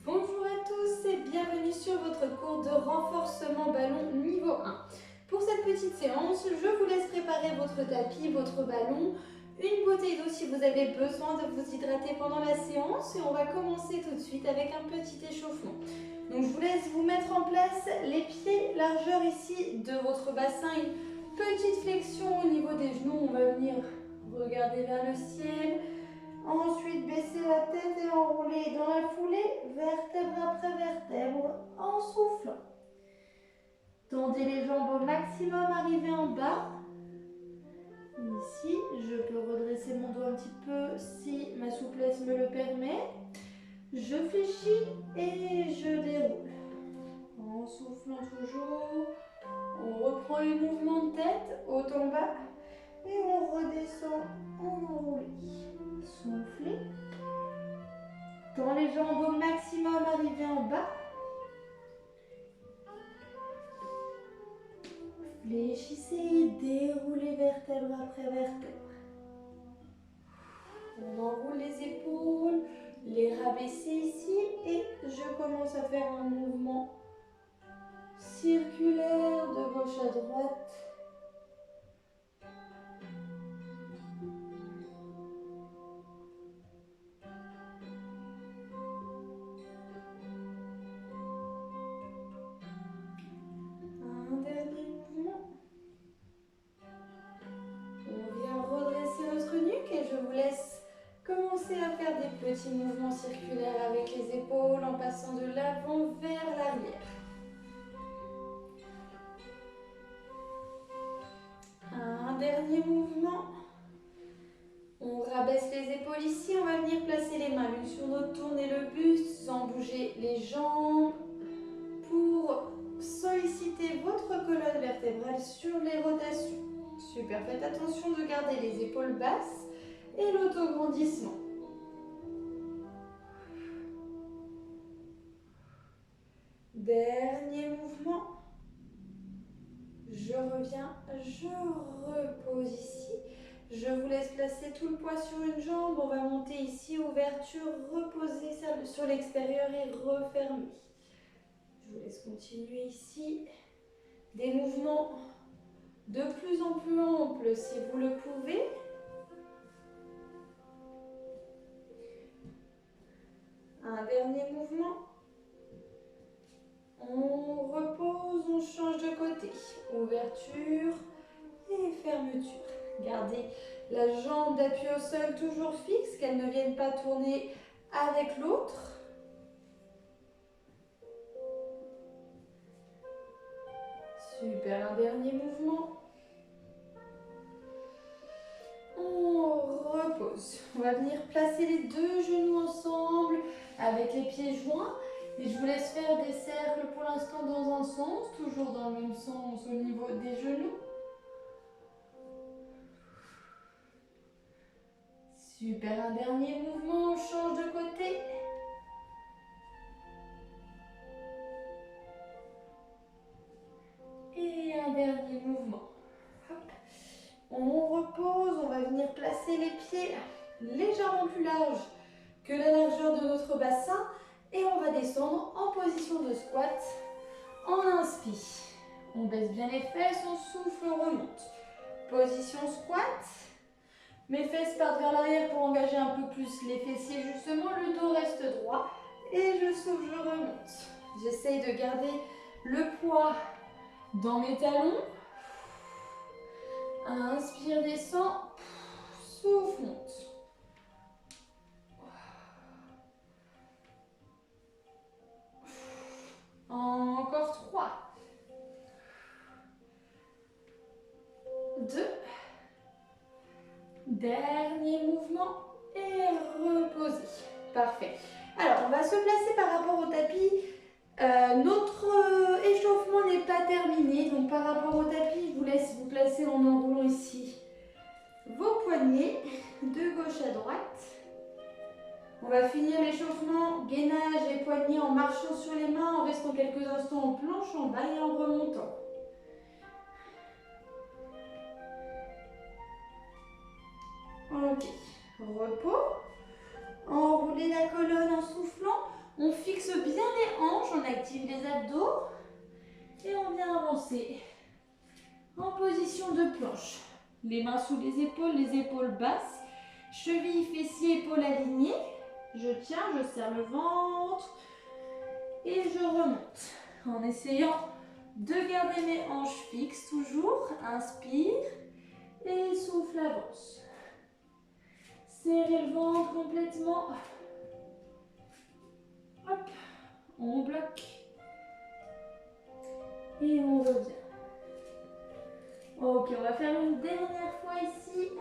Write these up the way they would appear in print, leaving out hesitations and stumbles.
Bonjour à tous et bienvenue sur votre cours de renforcement ballon niveau 1. Pour cette petite séance, je vous laisse préparer votre tapis, votre ballon, une bouteille d'eau si vous avez besoin de vous hydrater pendant la séance et on va commencer tout de suite avec un petit échauffement. Donc je vous laisse vous mettre en place les pieds, largeur ici de votre bassin, une petite flexion au niveau des genoux, on va venir regarder vers le ciel. Ensuite, baisser la tête et enrouler dans la foulée, vertèbre après vertèbre, en soufflant. Tendez les jambes au maximum, arrivez en bas. Ici, je peux redresser mon dos un petit peu si ma souplesse me le permet. Je fléchis et je déroule. En soufflant toujours, on reprend les mouvements de tête, haut en bas, et on redescend en enroulé. Soufflez. Tends les jambes au maximum, arrivez en bas. Fléchissez, déroulez vertèbre après vertèbre. On enroule les épaules, les rabaisser ici et je commence à faire un mouvement circulaire de gauche à droite. Un dernier mouvement. On vient redresser notre nuque et je vous laisse commencer à faire des petits mouvements circulaires avec les épaules en passant de l'avant vers l'arrière. Un dernier mouvement. On rabaisse les épaules ici, on va venir placer les mains l'une sur l'autre, tourner le buste sans bouger les jambes pour solliciter votre colonne vertébrale sur les rotations. Super, faites attention de garder les épaules basses et l'autograndissement. Dernier mouvement. Je reviens, je repose ici. Je vous laisse placer tout le poids sur une jambe. On va monter ici, ouverture, reposer sur l'extérieur et refermer. Je vous laisse continuer ici. Des mouvements de plus en plus amples si vous le pouvez. Un dernier mouvement. On repose, on change de côté. Ouverture et fermeture. Gardez la jambe d'appui au sol toujours fixe, qu'elle ne vienne pas tourner avec l'autre. Super, un dernier mouvement. On repose. On va venir placer les deux genoux ensemble avec les pieds joints. Et je vous laisse faire des cercles pour l'instant dans un sens, toujours dans le même sens au niveau des genoux. Super, un dernier mouvement, on change de côté. Et un dernier mouvement. Hop. On repose, on va venir placer les pieds légèrement plus larges que la largeur de notre bassin. Et on va descendre en position de squat. On inspire. On baisse bien les fesses, on souffle, on remonte. Position squat. Mes fesses partent vers l'arrière pour engager un peu plus les fessiers justement. Le dos reste droit. Et je souffle, je remonte. J'essaye de garder le poids dans mes talons. Inspire, descend. Souffle, monte. Encore 3. 2. Dernier mouvement et reposer. Parfait. Alors, on va se placer par rapport au tapis. Notre échauffement n'est pas terminé. Donc, par rapport au tapis, je vous laisse vous placer en enroulant ici vos poignets de gauche à droite. On va finir l'échauffement, gainage et poignets en marchant sur les mains, en restant quelques instants en planche en bas et en remontant. Ok, repos. Enroulez la colonne en soufflant. On fixe bien les hanches, on active les abdos et on vient avancer en position de planche. Les mains sous les épaules basses, chevilles, fessiers, épaules alignées. Je tiens, je serre le ventre et je remonte en essayant de garder mes hanches fixes toujours. Inspire et souffle, avance. Serrez le ventre complètement. Hop, on bloque et on revient. Ok, on va faire une dernière fois ici.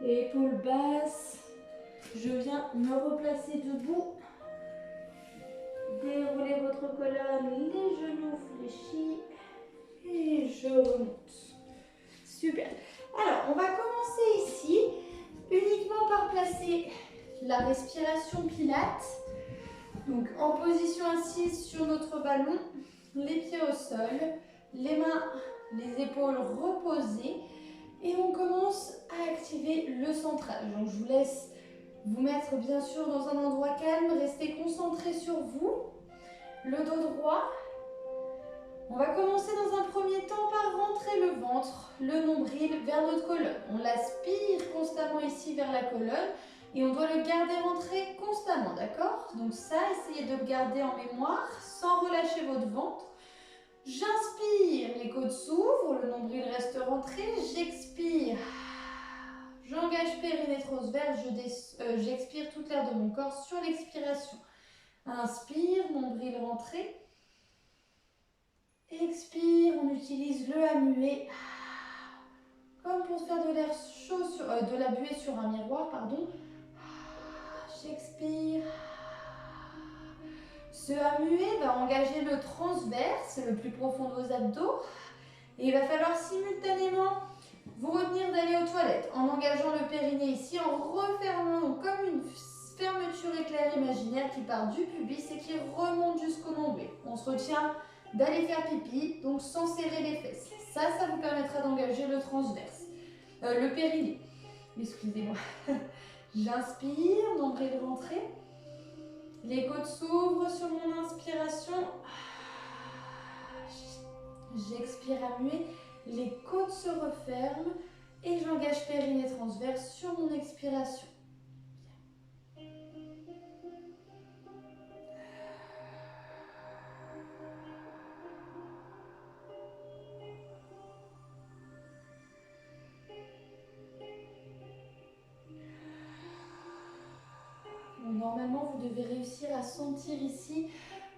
Épaules basses. Je viens me replacer debout. Déroulez votre colonne, les genoux fléchis. Et je remonte. Super. Alors, on va commencer ici uniquement par placer la respiration pilates. Donc, en position assise sur notre ballon, les pieds au sol, les mains, les épaules reposées. Et on commence à activer le centrage. Donc, je vous laisse vous mettre bien sûr dans un endroit calme. Restez concentré sur vous. Le dos droit. On va commencer dans un premier temps par rentrer le ventre, le nombril vers notre colonne. On l'aspire constamment ici vers la colonne et on doit le garder rentré constamment, d'accord? Donc ça, essayez de le garder en mémoire sans relâcher votre ventre. J'inspire, les côtes s'ouvrent, le nombril reste rentré. J'expire, j'engage périnée transverse, j'expire toute l'air de mon corps sur l'expiration. Inspire, nombril rentré. Expire, on utilise le à-muet, comme pour faire de l'air chaud, de la buée sur un miroir, pardon. J'expire. Ce à-muet va engager le transverse, le plus profond de vos abdos. Et il va falloir simultanément vous retenir d'aller aux toilettes, en engageant le périnée ici, en refermant donc comme une fermeture éclair imaginaire qui part du pubis et qui remonte jusqu'au nombril. On se retient d'aller faire pipi, donc sans serrer les fesses. Ça vous permettra d'engager le transverse, le périnée. Excusez-moi. J'inspire, nombril rentré. Les côtes s'ouvrent sur mon inspiration. J'expire à muer. Les côtes se referment et j'engage périnée transverse sur mon expiration. Normalement, vous devez réussir à sentir ici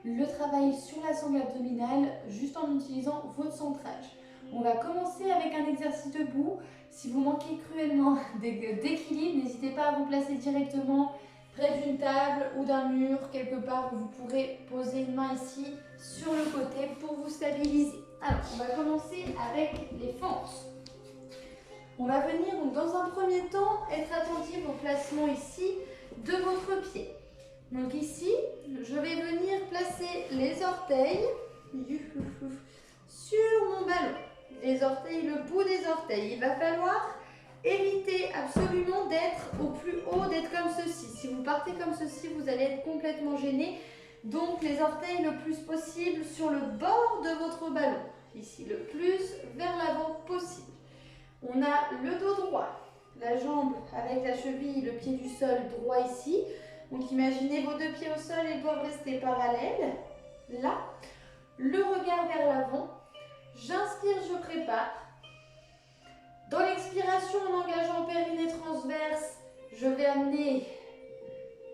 le travail sur la sangle abdominale juste en utilisant votre centrage. On va commencer avec un exercice debout. Si vous manquez cruellement d'équilibre, n'hésitez pas à vous placer directement près d'une table ou d'un mur, quelque part où vous pourrez poser une main ici sur le côté pour vous stabiliser. Alors, on va commencer avec les fentes. On va venir donc dans un premier temps être attentif au placement ici de votre pied. Donc ici, je vais venir placer les orteils sur mon ballon. Les orteils, le bout des orteils. Il va falloir éviter absolument d'être au plus haut, d'être comme ceci. Si vous partez comme ceci, vous allez être complètement gêné. Donc les orteils le plus possible sur le bord de votre ballon. Ici, le plus vers l'avant possible. On a le dos droit, la jambe avec la cheville, le pied du sol droit ici. Donc imaginez vos deux pieds au sol, ils doivent rester parallèles. Là, le regard vers l'avant. J'inspire, je prépare. Dans l'expiration, en engageant périnée transverse, je vais amener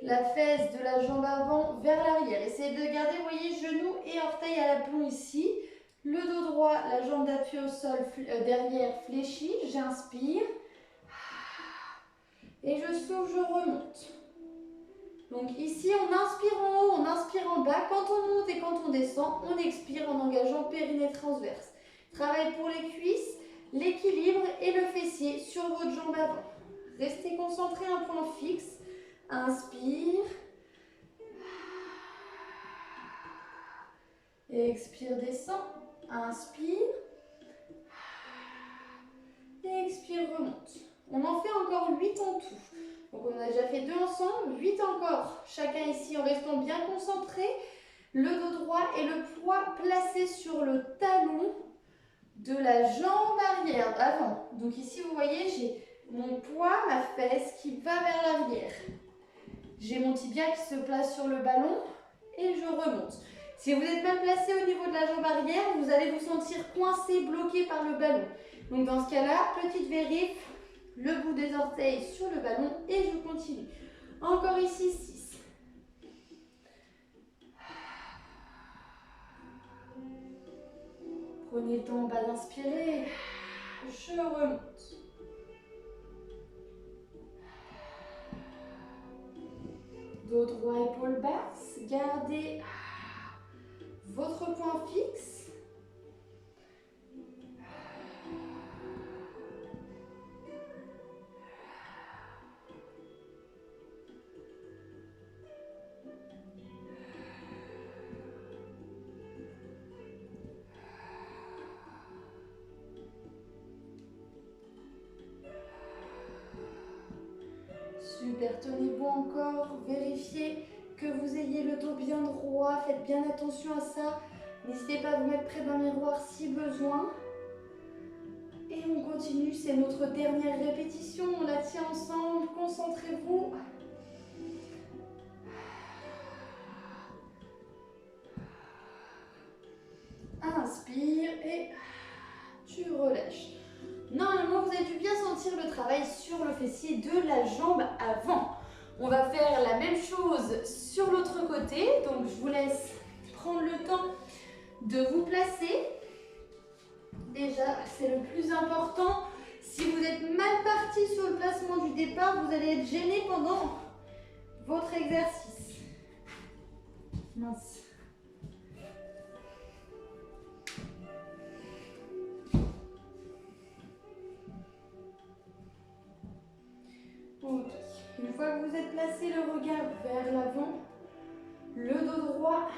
la fesse de la jambe avant vers l'arrière. Essayez de garder, vous voyez, genoux et orteils à l'aplomb ici. Le dos droit, la jambe d'appui au sol derrière fléchie. J'inspire. Et je souffle, je remonte. Donc ici, on inspire en haut, on inspire en bas. Quand on monte et quand on descend, on expire en engageant périnée transverse. Travail pour les cuisses, l'équilibre et le fessier sur votre jambe avant. Restez concentré, un point fixe. Inspire. Expire, descend. Inspire. maintenant 8 en tout. Donc on a déjà fait 2 ensemble, 8 encore. Chacun ici en restant bien concentré. Le dos droit et le poids placé sur le talon de la jambe arrière, avant. Donc ici vous voyez, j'ai mon poids, ma fesse qui va vers l'arrière. J'ai mon tibia qui se place sur le ballon et je remonte. Si vous êtes mal placé au niveau de la jambe arrière, vous allez vous sentir coincé, bloqué par le ballon. Donc dans ce cas-là, petite vérif, le bout des orteils sur le ballon et je continue. Encore ici, 6. Prenez le temps bas d'inspirer. Je remonte. Dos droit, épaule basse. Gardez votre point fixe. Super, tenez bon encore, vérifiez que vous ayez le dos bien droit, faites bien attention à ça. N'hésitez pas à vous mettre près d'un miroir si besoin. Et on continue, c'est notre dernière répétition, on la tient ensemble, concentrez-vous. Inspire et tu relâches. Normalement, vous avez dû bien sentir le travail sur le fessier de la jambe avant. On va faire la même chose sur l'autre côté. Donc, je vous laisse prendre le temps de vous placer. Déjà, c'est le plus important. Si vous êtes mal parti sur le placement du départ, vous allez être gêné pendant votre exercice. Mince. Ok. Une fois que vous êtes placé, le regard vers l'avant, le dos droit,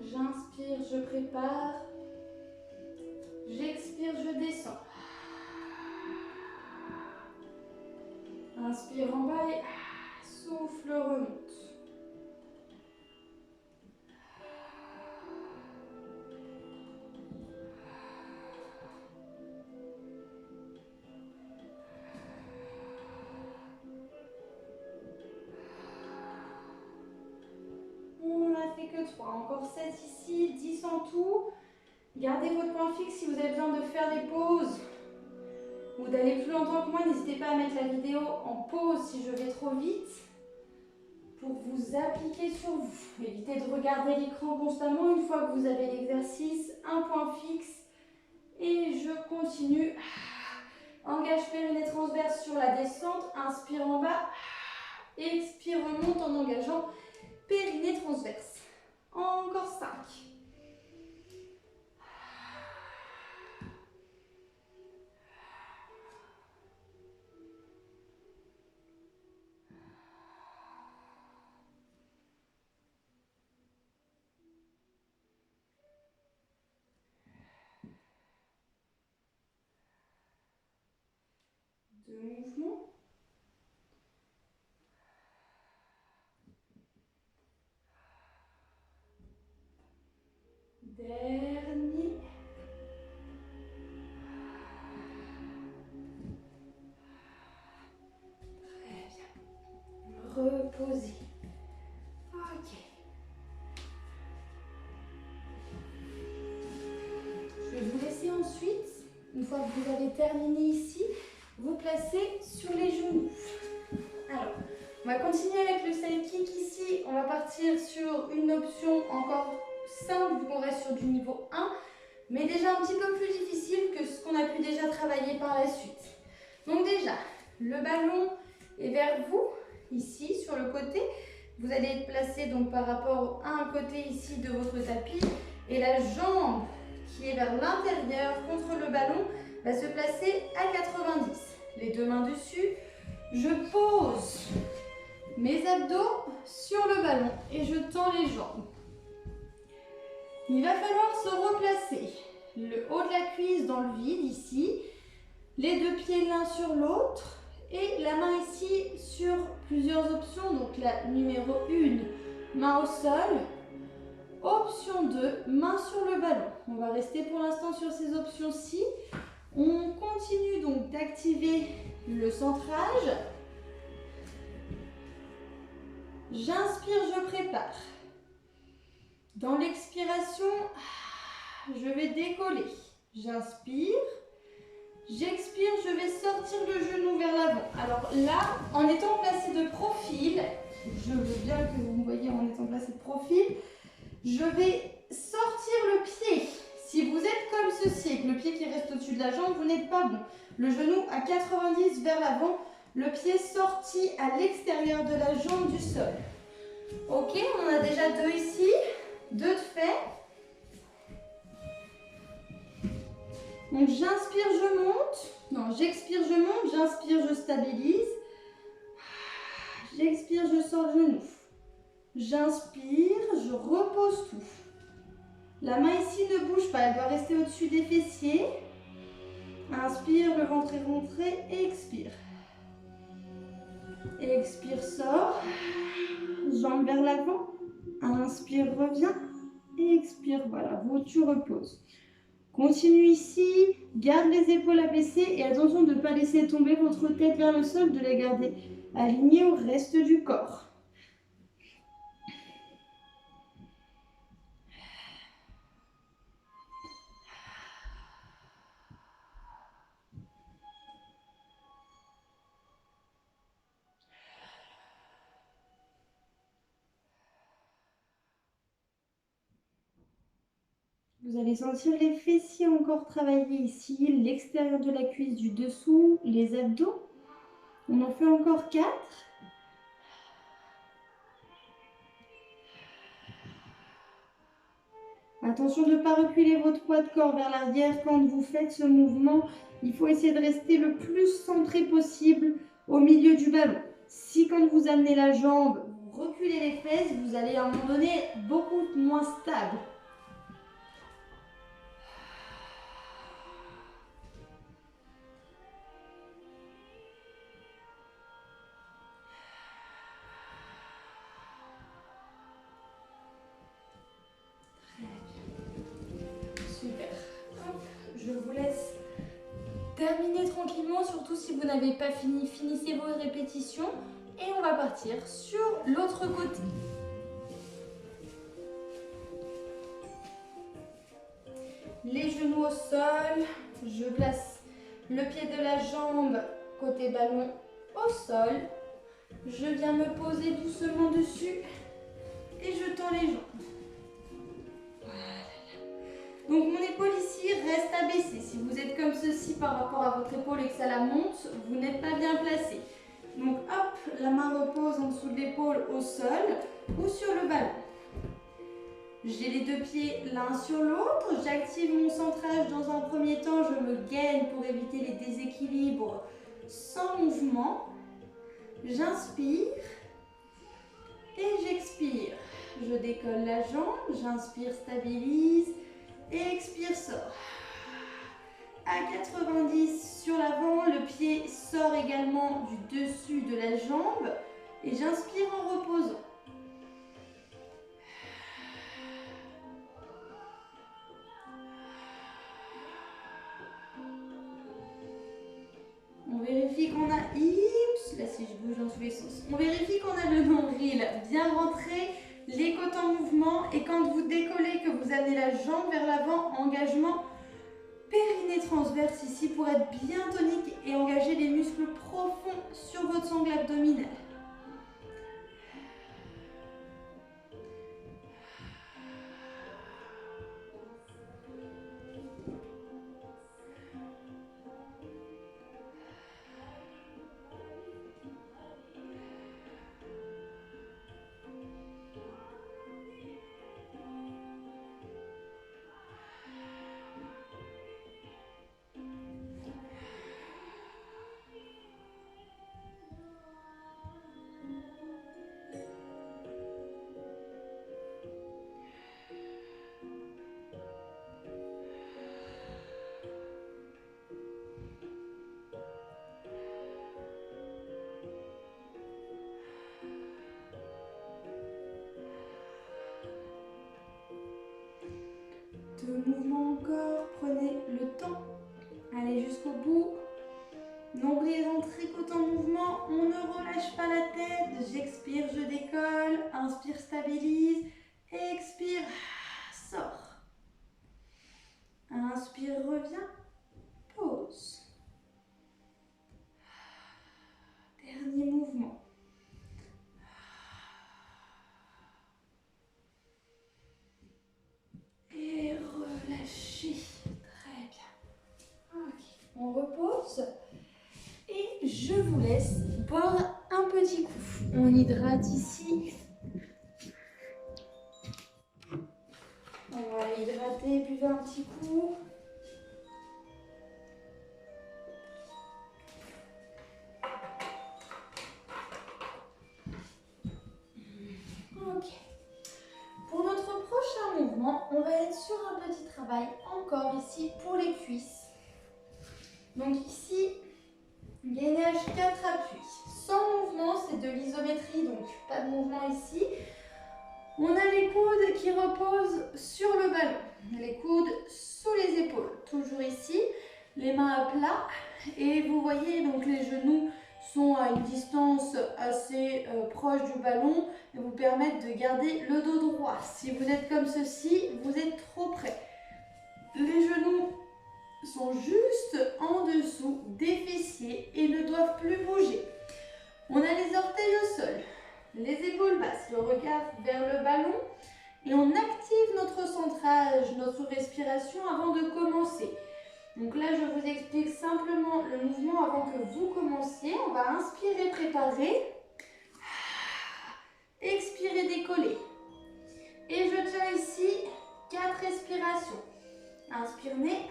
j'inspire, je prépare, j'expire, je descends. Inspire en bas et souffle, remonte. On n'a fait que 3, encore 7 ici, 10 en tout. Gardez votre point fixe si vous avez besoin de faire des pauses ou d'aller plus longtemps que moi. N'hésitez pas à mettre la vidéo en pause si je vais trop vite pour vous appliquer sur vous. Évitez de regarder l'écran constamment. Une fois que vous avez l'exercice, un point fixe et je continue. Engage périnée transverse sur la descente, inspire en bas, expire, remonte en engageant périnée transverse. Encore 5. Deux mouvements. Dernier. Très bien. Reposez. Ok. Je vais vous laisser ensuite, une fois que vous avez terminé ici, vous placer sur les genoux. Alors, on va continuer avec le side kick ici. On va partir sur une option encore simple, vu qu'on reste sur du niveau 1, mais déjà un petit peu plus difficile que ce qu'on a pu déjà travailler par la suite. Donc déjà, le ballon est vers vous, ici, sur le côté. Vous allez être placé donc par rapport à un côté ici de votre tapis, et la jambe qui est vers l'intérieur contre le ballon va se placer à 90. Les deux mains dessus, je pose mes abdos sur le ballon et je tends les jambes. Il va falloir se replacer. Le haut de la cuisse dans le vide ici, les deux pieds l'un sur l'autre Et la main ici sur plusieurs options. Donc la numéro 1, main au sol. Option 2, main sur le ballon. On va rester pour l'instant sur ces options-ci. On continue donc d'activer le centrage. J'inspire, je prépare. Dans l'expiration, je vais décoller. J'inspire. J'expire, je vais sortir le genou vers l'avant. Alors là, en étant placé de profil, je veux bien que vous me voyez en étant placé de profil, je vais sortir le pied. Si vous êtes comme ceci, avec le pied qui reste au-dessus de la jambe, vous n'êtes pas bon. Le genou à 90 vers l'avant, le pied sorti à l'extérieur de la jambe du sol. Ok, on en a déjà 2 ici, 2 de fait. Donc j'inspire, je monte. Non, j'expire, je monte. J'inspire, je stabilise. J'expire, je sors le genou. J'inspire, je repose tout. La main ici ne bouge pas, elle doit rester au-dessus des fessiers. Inspire, le ventre est rentré, expire. Expire, sort. Jambe vers l'avant. Inspire, reviens. Expire, voilà, tu reposes. Continue ici, garde les épaules abaissées et attention de ne pas laisser tomber votre tête vers le sol, de la garder alignée au reste du corps. Vous allez sentir les fessiers encore travailler ici, l'extérieur de la cuisse du dessous, les abdos. On en fait encore 4. Attention de ne pas reculer votre poids de corps vers l'arrière quand vous faites ce mouvement. Il faut essayer de rester le plus centré possible au milieu du ballon. Si quand vous amenez la jambe, vous reculez les fesses, vous allez à un moment donné beaucoup moins stable. Super. Hop, je vous laisse terminer tranquillement, surtout si vous n'avez pas fini. Finissez vos répétitions et on va partir sur l'autre côté. Les genoux au sol, je place le pied de la jambe côté ballon au sol. Je viens me poser doucement dessus et je tends les jambes. Donc mon épaule ici reste abaissée. Si vous êtes comme ceci par rapport à votre épaule et que ça la monte, vous n'êtes pas bien placé. Donc hop, la main repose en dessous de l'épaule au sol ou sur le ballon. J'ai les 2 pieds l'un sur l'autre. J'active mon centrage dans un premier temps. Je me gaine pour éviter les déséquilibres sans mouvement. J'inspire et j'expire. Je décolle la jambe, j'inspire, stabilise. Et expire, sort. À 90 sur l'avant, le pied sort également du dessus de la jambe. Et j'inspire en reposant. On vérifie qu'on a... Là, si je bouge dans tous les sens. On vérifie qu'on a le nombril bien rentré, les côtes en mouvement. Et quand vous décollez, que vous amenez la jambe vers l'avant, engagement périnée transverse ici pour être bien tonique et engager les muscles profonds sur votre sangle abdominale. mouvements encore, prenez le temps. Allez jusqu'au bout. Nombril en tricotant mouvement, on ne relâche pas la tête. J'expire, je décolle. Inspire, stabilise. Expire, sort. Inspire, reviens. Pause. Dernier mouvement. Et relâchez. Très bien. Ok. On repose. Et je vous laisse boire un petit coup. On hydrate ici. On va hydrater, buvez un petit coup. Ok. Pour notre prochain mouvement, on va être sur un petit travail encore ici pour les cuisses. Donc ici, gainage 4 appuis. Sans mouvement, c'est de l'isométrie, donc pas de mouvement ici. On a les coudes qui reposent sur le ballon. Les coudes sous les épaules, toujours ici. Les mains à plat. Et vous voyez, donc les genoux sont à une distance assez proche du ballon et vous permettent de garder le dos droit. Si vous êtes comme ceci, vous êtes trop près. Les genoux sont juste en dessous des fessiers et ne doivent plus bouger. On a les orteils au sol, les épaules basses, le regard vers le ballon et on active notre centrage, notre respiration avant de commencer. Donc là, je vous explique simplement le mouvement avant que vous commenciez. On va inspirer, préparer. Expirer, décoller. Et je tiens ici 4 respirations. Inspire, nez.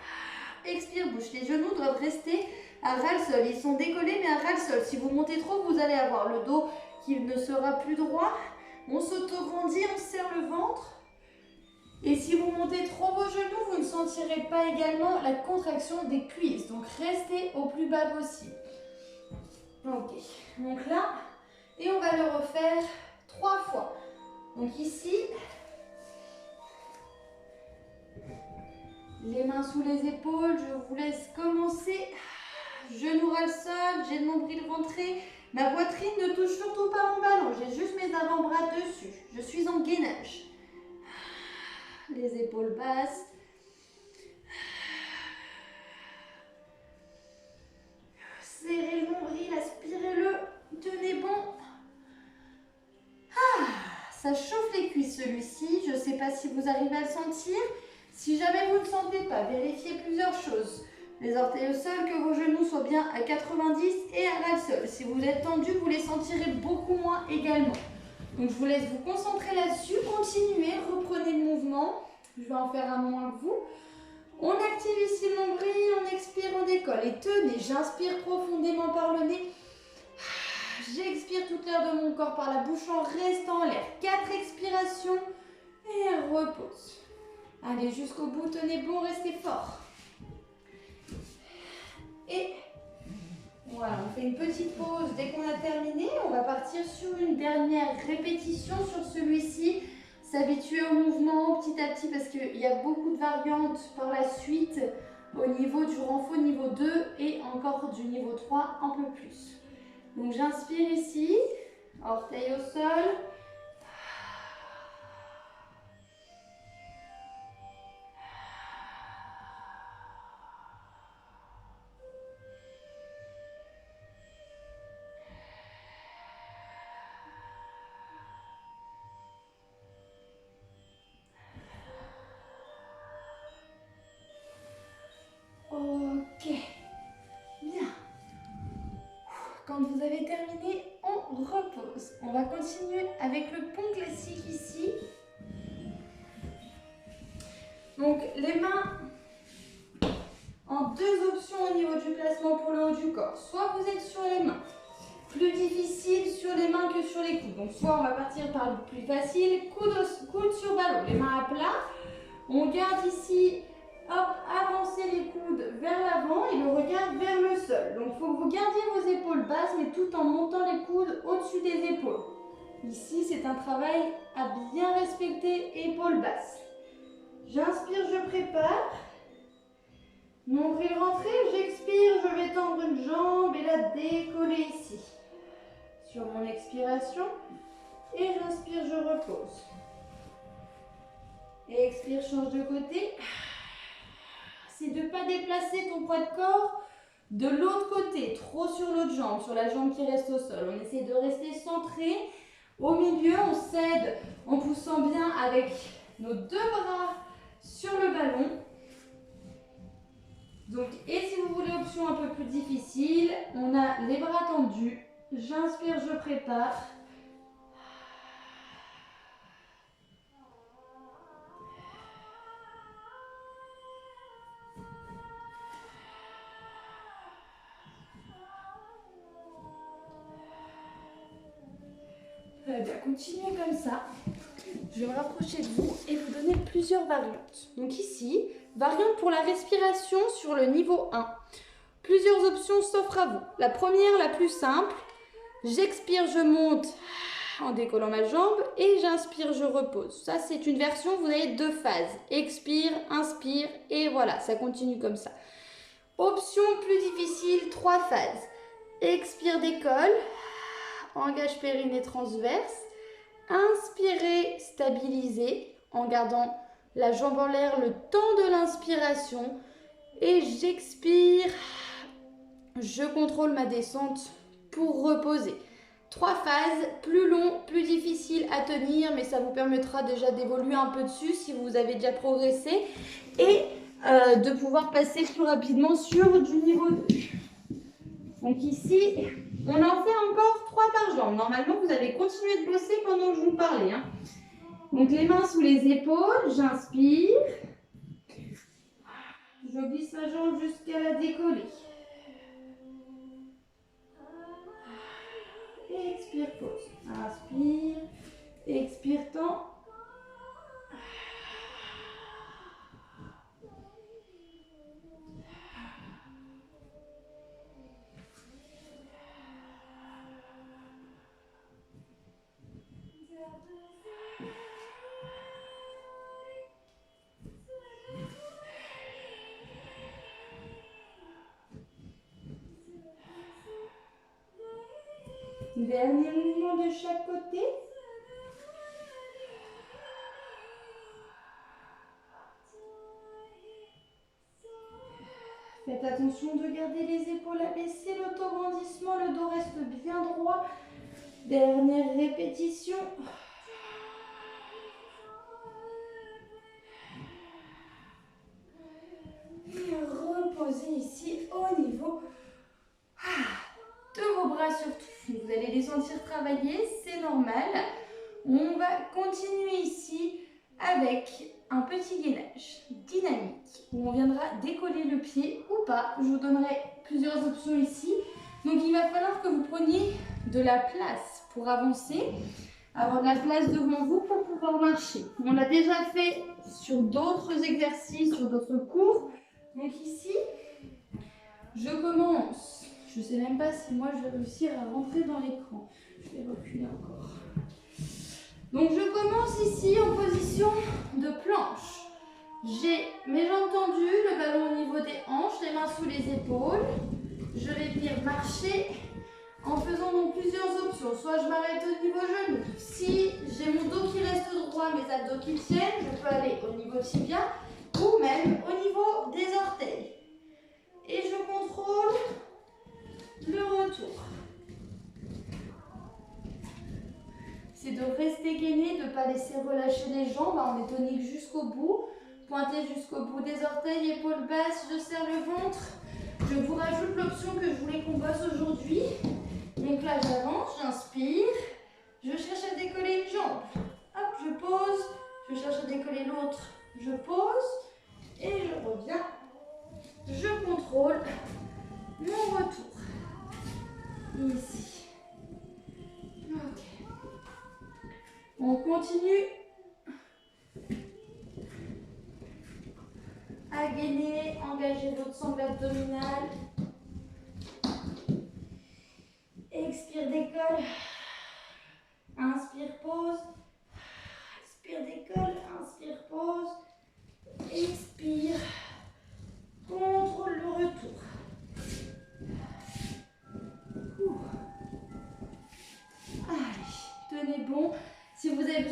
Expire, bouche. Les genoux doivent rester à ras le sol. Ils sont décollés, mais à ras le sol. Si vous montez trop, vous allez avoir le dos qui ne sera plus droit. On s'auto-grandit, on serre le ventre. Et si vous montez trop vos genoux, vous ne sentirez pas également la contraction des cuisses. Donc, restez au plus bas possible. Ok. Donc là, et on va le refaire 3 fois. Donc ici, les mains sous les épaules, je vous laisse commencer. Genoux ras le sol, j'ai le nombril rentré. Ma poitrine ne touche surtout pas mon ballon, j'ai juste mes avant-bras dessus. Je suis en gainage. Les épaules basses. Serrez le nombril, aspirez-le, tenez bon. Ça chauffe les cuisses celui-ci, je ne sais pas si vous arrivez à le sentir. Si jamais vous ne le sentez pas, vérifiez plusieurs choses. Les orteils au sol, que vos genoux soient bien à 90 et à ras le sol. Si vous êtes tendu, vous les sentirez beaucoup moins également. Donc je vous laisse vous concentrer là-dessus, continuez, reprenez le mouvement. Je vais en faire un moins que vous. On active ici le nombril, on expire, on décolle. Et tenez, j'inspire profondément par le nez. J'expire toute l'air de mon corps par la bouche en restant en l'air. 4 expirations et repose. Allez jusqu'au bout, tenez bon, restez fort. Et voilà, on fait une petite pause dès qu'on a terminé. On va partir sur une dernière répétition sur celui-ci. S'habituer au mouvement petit à petit parce qu'il y a beaucoup de variantes par la suite au niveau du renfort niveau 2 et encore du niveau 3 un peu plus. Donc j'inspire ici, orteil au sol. Ok, bien. Quand vous avez terminé, on repose. On va continuer avec le pont classique ici. Donc les mains en 2 options au niveau du placement pour le haut du corps. Soit vous êtes sur les mains, plus difficile sur les mains que sur les coudes. Donc soit on va partir par le plus facile, coude sur ballon, les mains à plat. On garde ici, hop, avancer les coudes vers l'avant et le regard vers le sol. Donc il faut que vous gardiez vos épaules basses, mais tout en montant les coudes au-dessus des épaules. Ici, c'est un travail à bien respecter, épaules basses. J'inspire, je prépare. Nombril rentré, j'expire, je vais tendre une jambe et la décoller ici. Sur mon expiration. Et j'inspire, je repose. Et expire, change de côté. C'est de ne pas déplacer ton poids de corps de l'autre côté, trop sur l'autre jambe, sur la jambe qui reste au sol. On essaie de rester centré. Au milieu, on s'aide en poussant bien avec nos deux bras sur le ballon. Donc, et si vous voulez option un peu plus difficile, on a les bras tendus. J'inspire, je prépare. Très bien, continuez comme ça. Je vais me rapprocher de vous et vous donner plusieurs variantes. Donc ici, variante pour la respiration sur le niveau 1. Plusieurs options s'offrent à vous. La première, la plus simple, j'expire, je monte en décollant ma jambe et j'inspire, je repose. Ça, c'est une version, vous avez deux phases. Expire, inspire et voilà, ça continue comme ça. Option plus difficile, 3 phases. Expire, décolle, engage périnée transverse. Inspirez, stabilisez en gardant la jambe en l'air le temps de l'inspiration. Et j'expire, je contrôle ma descente pour reposer. 3 phases, plus long, plus difficile à tenir, mais ça vous permettra déjà d'évoluer un peu dessus si vous avez déjà progressé et de pouvoir passer plus rapidement sur du niveau 2. Donc ici, on en fait encore 3 par jambe. Normalement, vous allez continuer de bosser pendant que je vous parlais. Donc les mains sous les épaules, j'inspire. Je glisse ma jambe jusqu'à la décoller. Et expire, pause. Inspire, expire, tend. Dernier mouvement de chaque côté. Faites attention de garder les épaules abaissées, l'autograndissement, le dos reste bien droit. Dernière répétition. Et reposez ici au niveau de vos bras surtout. Vous allez les sentir travailler, c'est normal. On va continuer ici avec un petit gainage dynamique où on viendra décoller le pied ou pas. Je vous donnerai plusieurs options ici. Donc il va falloir que vous preniez de la place pour avancer, avoir de la place devant vous pour pouvoir marcher. On l'a déjà fait sur d'autres exercices, sur d'autres cours. Donc ici, je commence. Je ne sais même pas si moi je vais réussir à rentrer dans l'écran. Je vais reculer encore. Donc je commence ici en position de planche. J'ai mes jambes tendues, le ballon au niveau des hanches, les mains sous les épaules. Je vais venir marcher en faisant donc plusieurs options. Soit je m'arrête au niveau genou. Si j'ai mon dos qui reste droit, mes abdos qui tiennent, je peux aller au niveau tibia ou même au niveau des orteils. Et je contrôle le retour. C'est de rester gainé, de ne pas laisser relâcher les jambes. On est tonique jusqu'au bout. Pointez jusqu'au bout des orteils, épaules basses, je serre le ventre. Je vous rajoute l'option que je voulais qu'on bosse aujourd'hui. Donc là, j'avance, j'inspire. Je cherche à décoller une jambe. Hop, je pose. Je cherche à décoller l'autre. Je pose. Et je reviens. Je contrôle mon retour. Ici. Ok. On continue à gainer, engager votre sangle abdominale. Expire, décolle. Inspire, pause. Expire, décolle. Inspire, pause.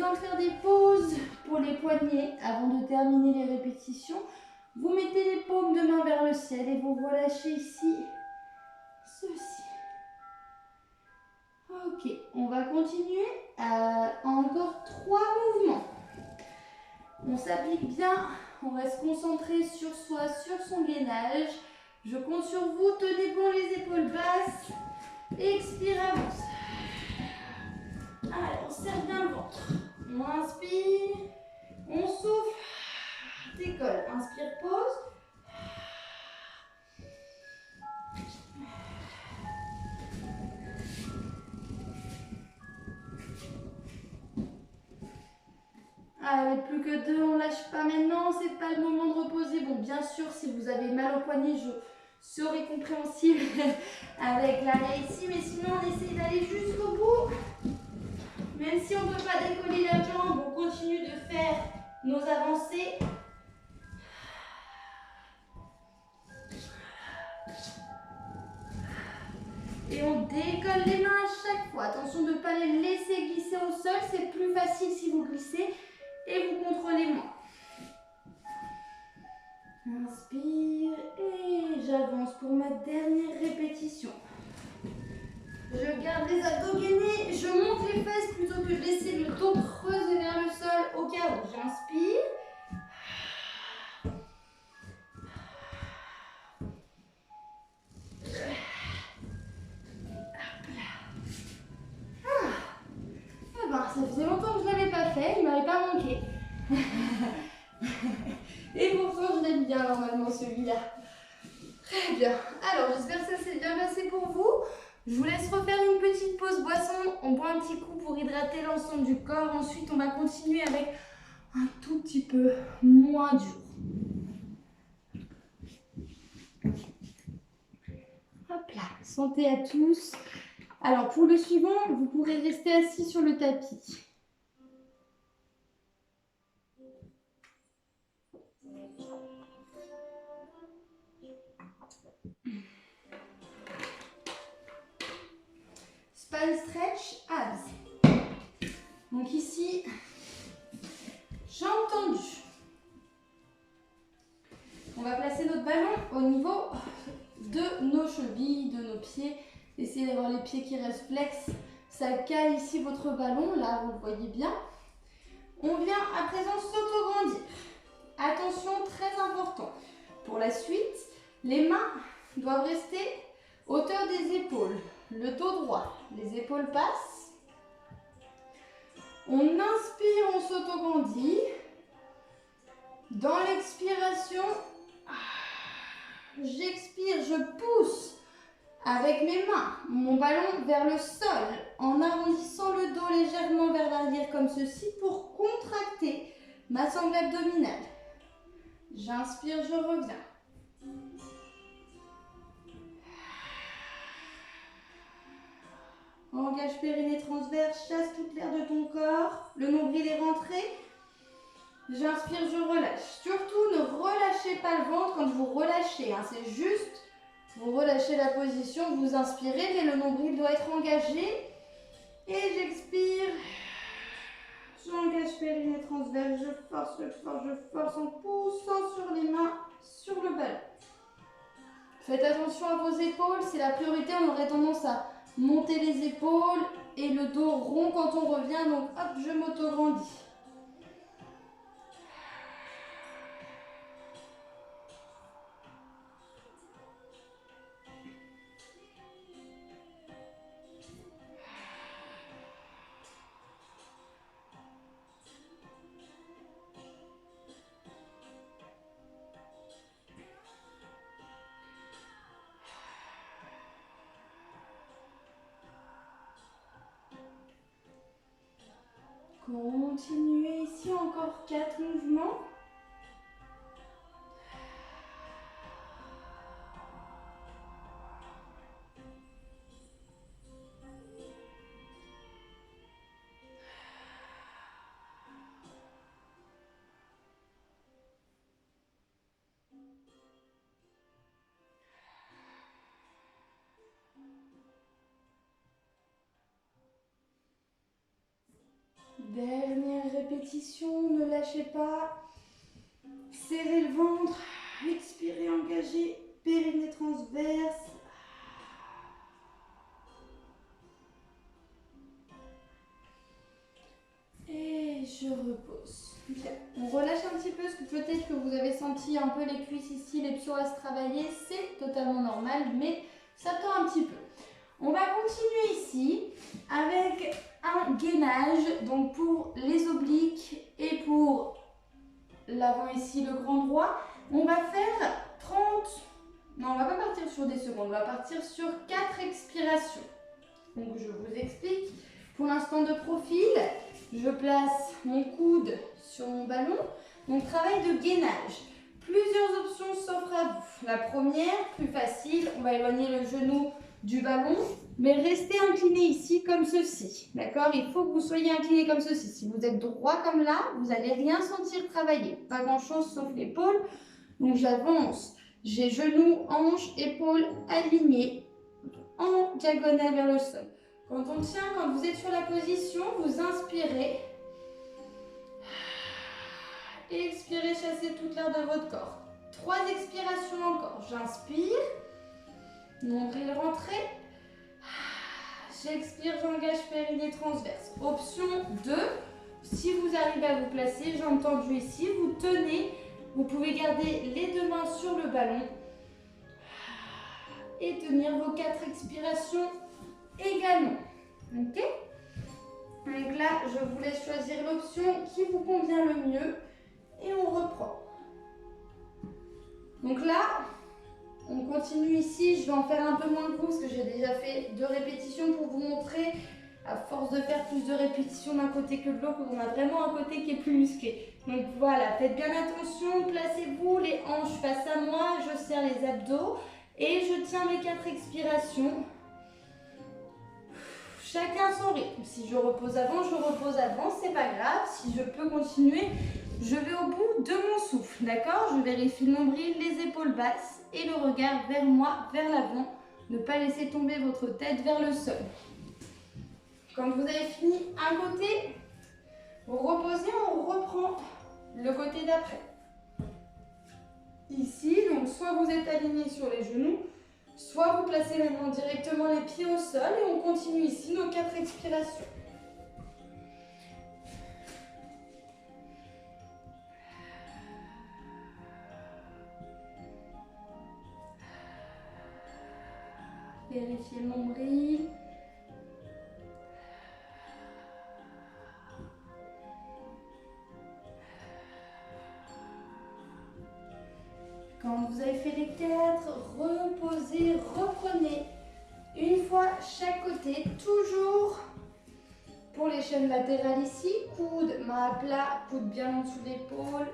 besoin de faire des pauses pour les poignets avant de terminer les répétitions. Vous mettez les paumes de main vers le ciel et vous relâchez ici ceci. Ok, on va continuer à encore 3 mouvements. On s'applique bien, on reste concentré sur soi, sur son gainage. Je compte sur vous, tenez bon les épaules basses. Expire, avance. Allez, on serre bien le ventre. On inspire, on souffle, décolle. Inspire, pause. Allez, plus que 2, on lâche pas maintenant, c'est pas le moment de reposer. Bon, bien sûr, si vous avez mal au poignet, je serai compréhensible avec l'arrêt ici, mais sinon, on essaie d'aller jusqu'au bout. Même si on ne peut pas décoller la jambe, on continue de faire nos avancées. Et on décolle les mains à chaque fois. Attention de ne pas les laisser glisser au sol, c'est plus facile si vous glissez et vous contrôlez moins. Inspire et j'avance pour ma dernière répétition. Je garde les abdos gainés, je monte les fesses plutôt que de laisser le dos creuser vers le sol au cas où. J'inspire. Eh ben, ça faisait longtemps que je ne l'avais pas fait, il ne m'avait pas manqué. Et pourtant, je l'aime bien normalement celui-là. Très bien. Alors, j'espère que ça s'est bien passé pour vous. Je vous laisse refaire une petite pause boisson. On boit un petit coup pour hydrater l'ensemble du corps. Ensuite, on va continuer avec un tout petit peu moins dur. Hop là, santé à tous. Alors, pour le suivant, vous pourrez rester assis sur le tapis. Spine stretch, abs. Donc ici, jambes tendues. On va placer notre ballon au niveau de nos chevilles, de nos pieds. Essayez d'avoir les pieds qui restent flex. Ça caille ici votre ballon, là vous le voyez bien. On vient à présent s'auto-grandir. Attention, très important. Pour la suite, les mains doivent rester hauteur des épaules. Le dos droit, les épaules passent. On inspire, on s'auto-grandit. Dans l'expiration, j'expire, je pousse avec mes mains mon ballon vers le sol en arrondissant le dos légèrement vers l'arrière comme ceci pour contracter ma sangle abdominale. J'inspire, je reviens. Engage périnée transverse, chasse toute l'air de ton corps. Le nombril est rentré. J'inspire, je relâche. Surtout, ne relâchez pas le ventre quand vous relâchez. Hein. C'est juste, vous relâchez la position, vous inspirez, mais le nombril doit être engagé. Et j'expire. J'engage périnée transverse, je force, je force, je force en poussant sur les mains, sur le ballon. Faites attention à vos épaules, c'est la priorité. On aurait tendance à monter les épaules et le dos rond quand on revient. Donc hop, je m'auto-grandis. Continuez ici, encore 4 mouvements. Dernière répétition, ne lâchez pas. Serrez le ventre, expirez, engagez, périnée transverse. Et je repose. Bien. On relâche un petit peu parce que peut-être que vous avez senti un peu les cuisses ici, les psoas travailler. C'est totalement normal, mais ça tend un petit peu. On va continuer ici avec un gainage, donc pour les obliques et pour l'avant ici, le grand droit. On va faire 30, non on va pas partir sur des secondes, on va partir sur 4 expirations. Donc je vous explique. Pour l'instant de profil, je place mon coude sur mon ballon. Donc travail de gainage. Plusieurs options s'offrent à vous. La première, plus facile, on va éloigner le genou du ballon, mais restez incliné ici comme ceci. D'accord? Il faut que vous soyez incliné comme ceci. Si vous êtes droit comme là, vous n'allez rien sentir travailler. Pas grand-chose sauf l'épaule. Donc j'avance. J'ai genou, hanche, épaule alignée en diagonale vers le sol. Quand on tient, quand vous êtes sur la position, vous inspirez. Et expirez, chassez toute l'air de votre corps. 3 expirations encore. J'inspire. Nombril rentré. J'expire, j'engage périnée transverse. Option 2. Si vous arrivez à vous placer, jambes tendues ici, vous tenez. Vous pouvez garder les 2 mains sur le ballon. Et tenir vos 4 expirations également. Ok? Donc là, je vous laisse choisir l'option qui vous convient le mieux. Et on reprend. Donc là, on continue ici. Je vais en faire un peu moins de coups parce que j'ai déjà fait 2 répétitions pour vous montrer. À force de faire plus de répétitions d'un côté que de l'autre, on a vraiment un côté qui est plus musclé. Donc voilà, faites bien attention. Placez-vous les hanches face à moi. Je serre les abdos et je tiens mes 4 expirations. Chacun son rythme. Si je repose avant, c'est pas grave. Si je peux continuer, je vais au bout de mon souffle. D'accord? Je vérifie le nombril, les épaules basses et le regard vers moi, vers l'avant. Ne pas laisser tomber votre tête vers le sol. Quand vous avez fini un côté, vous reposez, on reprend le côté d'après. Ici, donc soit vous êtes aligné sur les genoux, soit vous placez maintenant directement les pieds au sol et on continue ici nos 4 expirations. Vérifiez le nombril. Quand vous avez fait les 4, reposez, reprenez. Une fois chaque côté, toujours pour les chaînes latérales ici. Coude, main à plat, coude bien en dessous de l'épaule.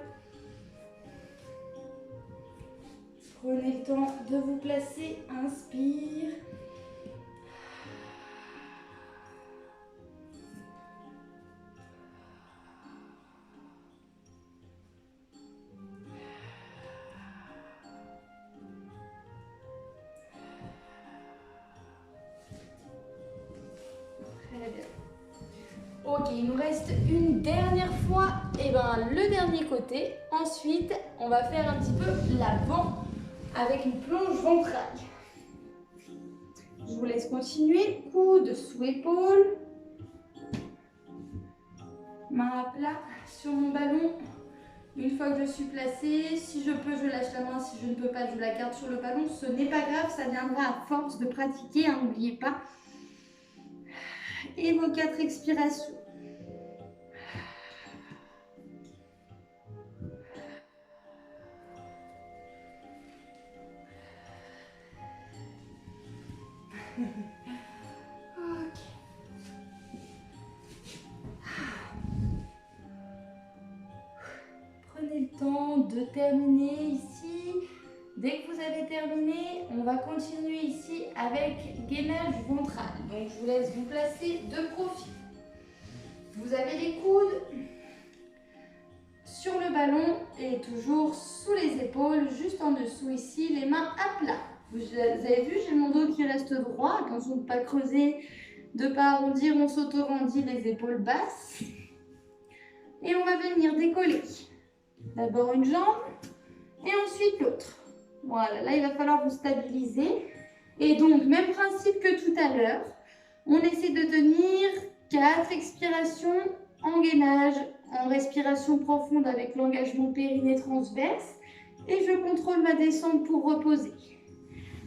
Prenez le temps de vous placer. Inspire. Ok, il nous reste une dernière fois le dernier côté. Ensuite, on va faire un petit peu l'avant avec une plonge ventrale. Je vous laisse continuer. Coude sous épaule. Main à plat sur mon ballon. Une fois que je suis placée, si je peux, je lâche la main. Si je ne peux pas, je la garde sur le ballon. Ce n'est pas grave, ça viendra à force de pratiquer, hein, n'oubliez pas. Et vos 4 expirations. Ok. Prenez le temps de terminer ici. Dès que vous avez terminé, on va continuer ici avec gainage ventral. Donc je vous laisse vous placer de profil. Vous avez les coudes sur le ballon et toujours sous les épaules, juste en dessous ici, les mains à plat. Vous avez vu, j'ai mon dos qui reste droit. Attention de ne pas creuser, de ne pas arrondir, on s'auto-rendit les épaules basses. Et on va venir décoller. D'abord une jambe et ensuite l'autre. Voilà, là il va falloir vous stabiliser. Et donc, même principe que tout à l'heure, on essaie de tenir 4 expirations en gainage, en respiration profonde avec l'engagement périnée transverse. Et je contrôle ma descente pour reposer.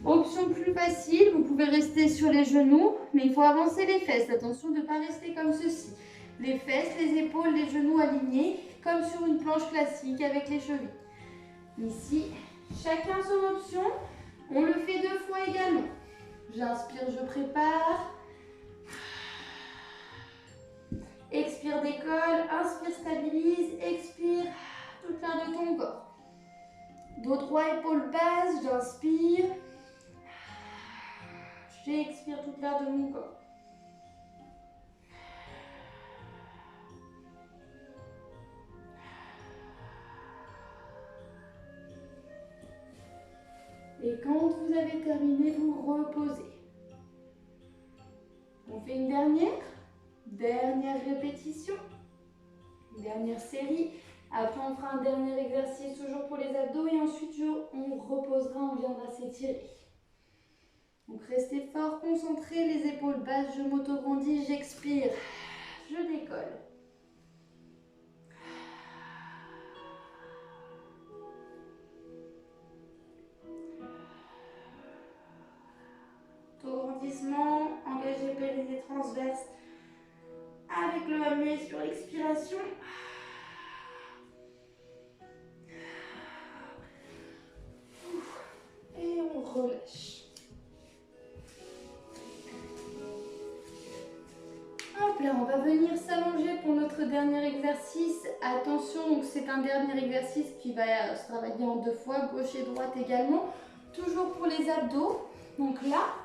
Option plus facile, vous pouvez rester sur les genoux, mais il faut avancer les fesses. Attention de ne pas rester comme ceci. Les fesses, les épaules, les genoux alignés, comme sur une planche classique avec les chevilles. Ici, chacun son option. On le fait 2 fois également. J'inspire, je prépare. Expire, décolle. Inspire, stabilise. Expire, toute l'air de ton corps. Dos droit, épaule basse. J'inspire. J'expire toute l'air de mon corps. Et quand vous avez terminé, vous reposez. On fait une dernière répétition, une dernière série. Après, on fera un dernier exercice toujours pour les abdos et ensuite, on reposera, on viendra s'étirer. Donc, restez fort, concentrés, les épaules basses, je m'auto-grandis, j'expire, je décolle. Auto-grandissement, engagez périnée transverse avec le hammer sur l'expiration. Et on relâche. Hop là, on va venir s'allonger pour notre dernier exercice. Attention, donc c'est un dernier exercice qui va se travailler en 2 fois, gauche et droite également. Toujours pour les abdos. Donc là,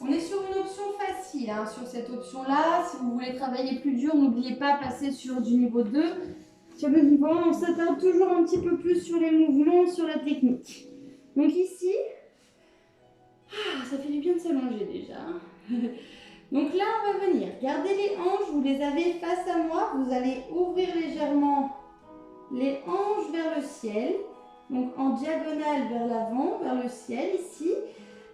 on est sur une option facile. Sur cette option-là, si vous voulez travailler plus dur, n'oubliez pas de passer sur du niveau 2. Sur le niveau 1, on s'attarde toujours un petit peu plus sur les mouvements, sur la technique. Donc ici, ça fait du bien de s'allonger déjà. Donc là, on va venir. Gardez les hanches, vous les avez face à moi. Vous allez ouvrir légèrement les hanches vers le ciel. Donc en diagonale vers l'avant, vers le ciel ici.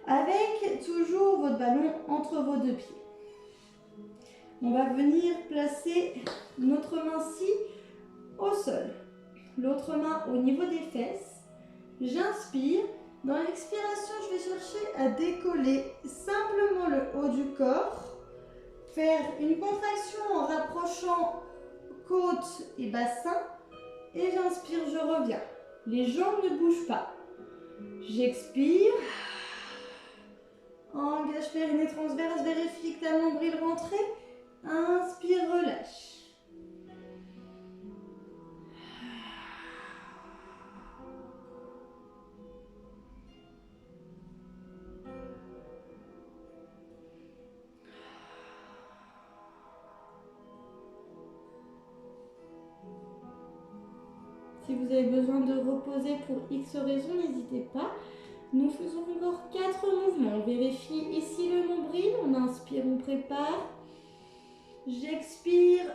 Avec toujours votre ballon entre vos 2 pieds. On va venir placer notre main-ci au sol. L'autre main au niveau des fesses. J'inspire. Dans l'expiration, je vais chercher à décoller simplement le haut du corps. Faire une contraction en rapprochant côte et bassin. Et j'inspire, je reviens. Les jambes ne bougent pas. J'expire. Engage périnée transverse, vérifie que ta nombril rentrée. Inspire, relâche. Si vous avez besoin de reposer pour X raison, n'hésitez pas. Nous faisons encore 4 mouvements. On vérifie ici le nombril. On inspire, on prépare. J'expire.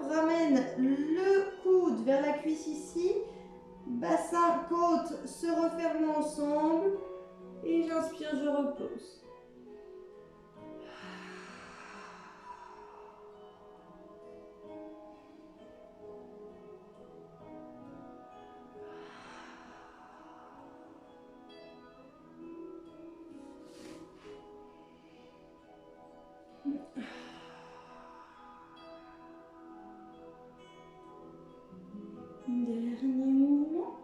Ramène le coude vers la cuisse ici. Bassin, côte se referment ensemble. Et j'inspire, je repose. Dernier mouvement.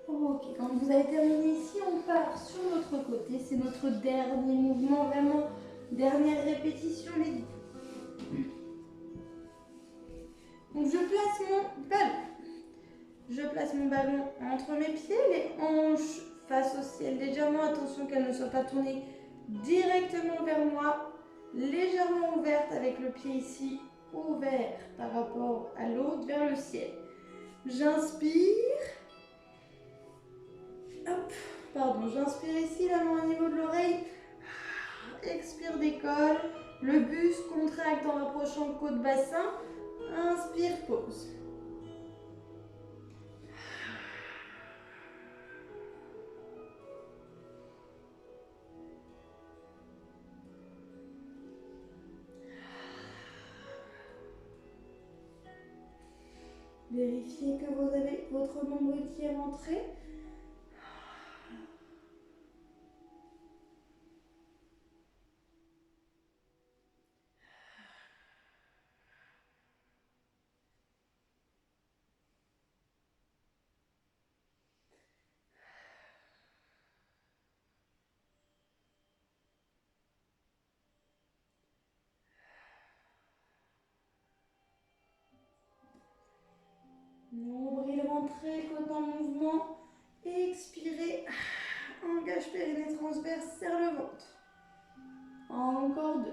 Ok, quand vous avez terminé ici, on part sur l'autre côté. C'est notre dernier mouvement, vraiment dernière répétition. Donc je place mon ballon. Je place mon ballon entre mes pieds, les hanches face au ciel légèrement. Attention qu'elles ne soient pas tournées directement vers moi. Légèrement ouverte avec le pied ici ouvert par rapport à l'autre vers le ciel. J'inspire. Hop, pardon, j'inspire ici, la main au niveau de l'oreille. Expire, décolle. Le buste contracte en rapprochant côte bassin. Inspire, pause. Vérifiez que vous avez votre nombril qui est rentré. Nombril rentré, côte en mouvement. Expirez. Engage périnée transverse, serre le ventre. Encore 2.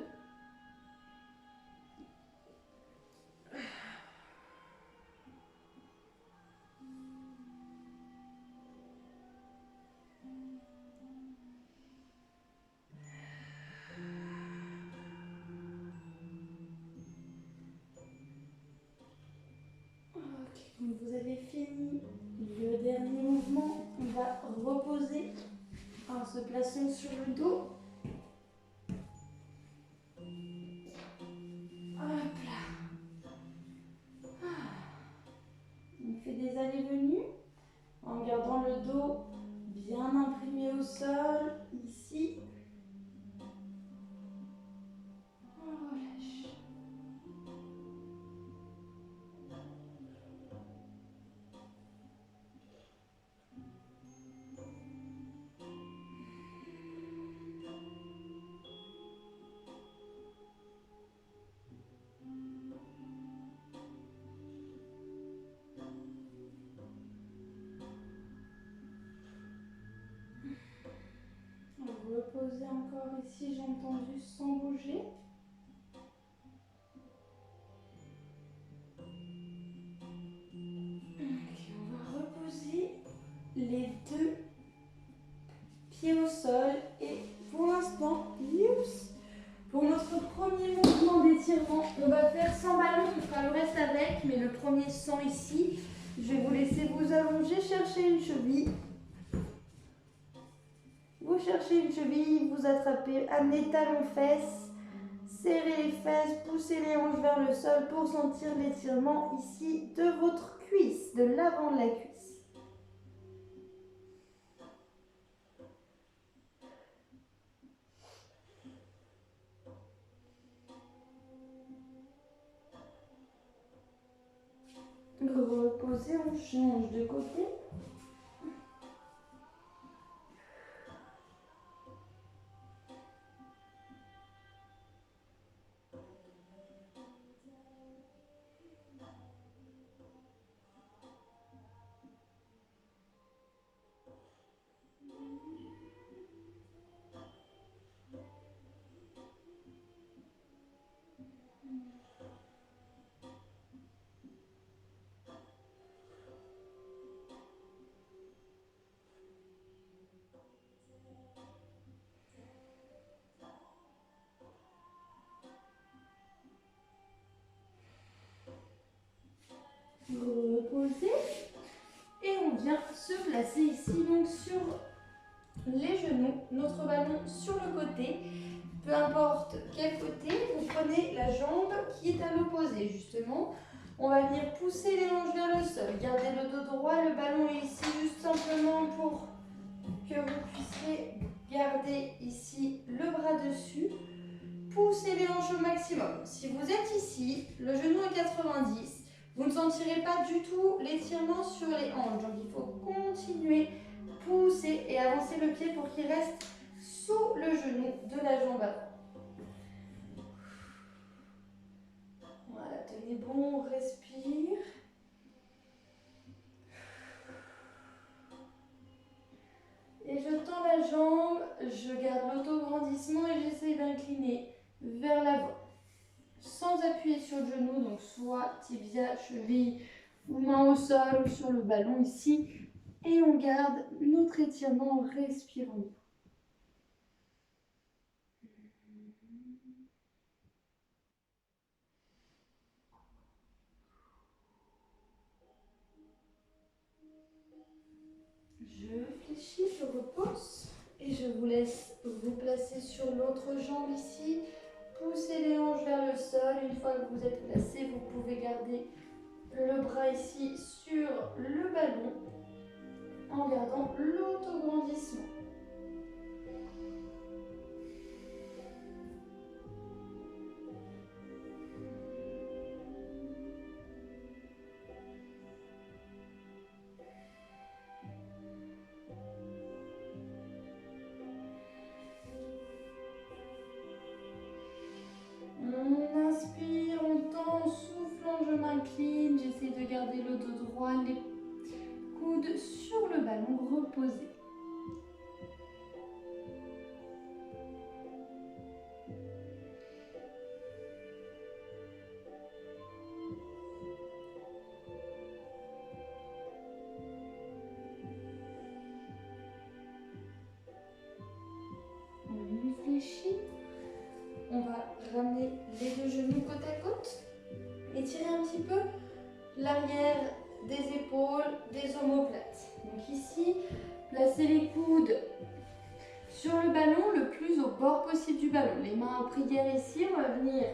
Ok, quand vous avez fini le dernier mouvement, on va reposer en se plaçant sur le dos. Hop là. On fait des allées-venues en gardant le dos bien imprimé au sol, ici. On relâche. Reposez encore ici, j'ai entendu, sans bouger. Ok, on va reposer les deux pieds au sol et pour l'instant, pour notre premier mouvement d'étirement, on va faire sans ballon, on fera le reste avec, mais le premier sans ici. Je vais vous laisser vous allonger, chercher une cheville. Vous cherchez une cheville, vous attrapez, amenez talons-fesses, serrez les fesses, poussez les hanches vers le sol pour sentir l'étirement ici de votre cuisse, de l'avant de la cuisse. Reposez, on change de côté. Reposez. Et on vient se placer ici, donc sur les genoux, notre ballon sur le côté. Peu importe quel côté, vous prenez la jambe qui est à l'opposé justement. On va venir pousser les hanches vers le sol. Gardez le dos droit, le ballon est ici juste simplement pour que vous puissiez garder ici le bras dessus. Poussez les hanches au maximum. Si vous êtes ici, le genou est 90, vous ne sentirez pas du tout l'étirement sur les hanches. Donc il faut continuer, pousser et avancer le pied pour qu'il reste sous le genou de la jambe avant. Voilà, tenez bon, respire. Et je tends la jambe, je garde l'autograndissement et j'essaye d'incliner vers l'avant. Sans appuyer sur le genou, donc soit tibia, cheville ou main au sol ou sur le ballon ici. Et on garde notre étirement en respirant. Je fléchis, je repose et je vous laisse vous placer sur l'autre jambe ici. Poussez les hanches vers le sol. Une fois que vous êtes placé, vous pouvez garder le bras ici sur le ballon en gardant l'autograndissement. On inspire, on tend, soufflant, je m'incline. J'essaie de garder le dos droit, les coudes sur le ballon reposé. On réfléchit. On va ramener les deux genoux côte à côte. Étirer un petit peu l'arrière des épaules, des omoplates. Donc ici, placez les coudes sur le ballon, le plus au bord possible du ballon. Les mains en prière ici, on va venir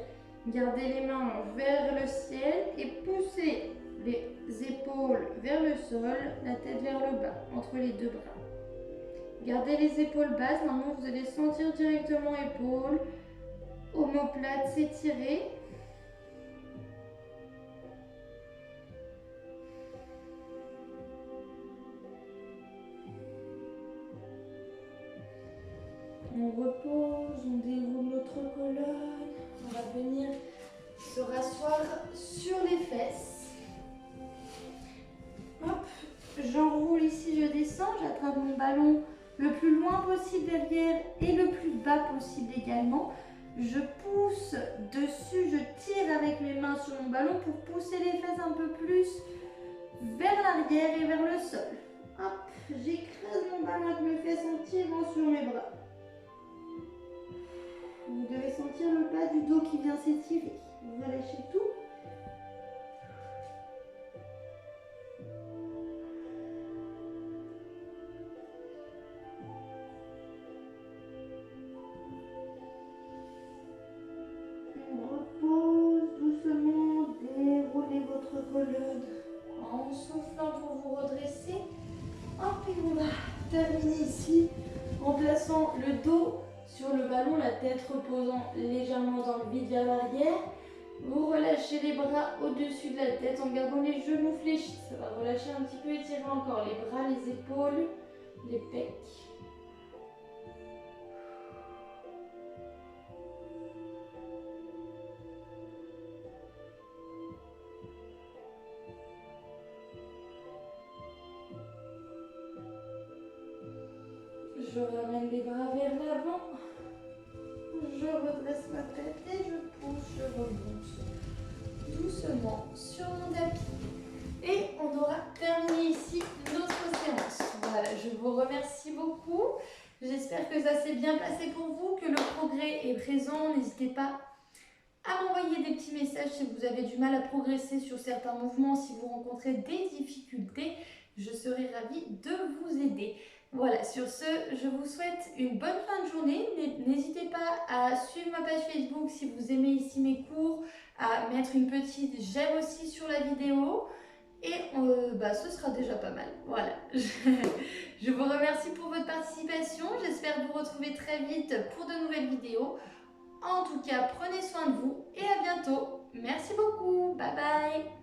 garder les mains vers le ciel et pousser les épaules vers le sol, la tête vers le bas, entre les deux bras. Gardez les épaules basses, normalement vous allez sentir directement épaules, omoplate s'étirer. On repose, on déroule notre colonne. On va venir se rasseoir sur les fesses. Hop, j'enroule ici, je descends, j'attrape mon ballon le plus loin possible derrière et le plus bas possible également. Je pousse dessus, je tire avec mes mains sur mon ballon pour pousser les fesses un peu plus vers l'arrière et vers le sol. Hop, j'écrase mon ballon avec mes fesses en tirant sur mes bras. Vous devez sentir le bas du dos qui vient s'étirer. Vous relâchez tout. On repose doucement, déroulez votre colonne en soufflant pour vous redresser. Hop, et on va terminer ici en plaçant le dos sur le ballon, la tête reposant légèrement dans le vide vers l'arrière. Vous relâchez les bras au-dessus de la tête en gardant les genoux fléchis. Ça va relâcher un petit peu, étirer encore les bras, les épaules, les pecs. Je ramène les bras vers l'avant. Je redresse ma tête et je pousse, je remonte doucement sur mon tapis. Et on aura terminé ici notre séance. Voilà, je vous remercie beaucoup. J'espère que ça s'est bien passé pour vous, que le progrès est présent. N'hésitez pas à m'envoyer des petits messages si vous avez du mal à progresser sur certains mouvements, si vous rencontrez des difficultés. Je serai ravie de vous aider. Voilà, sur ce, je vous souhaite une bonne fin de journée. N'hésitez pas à suivre ma page Facebook si vous aimez ici mes cours, à mettre une petite j'aime aussi sur la vidéo. Et ce sera déjà pas mal. Voilà. Je vous remercie pour votre participation. J'espère vous retrouver très vite pour de nouvelles vidéos. En tout cas, prenez soin de vous et à bientôt. Merci beaucoup. Bye bye.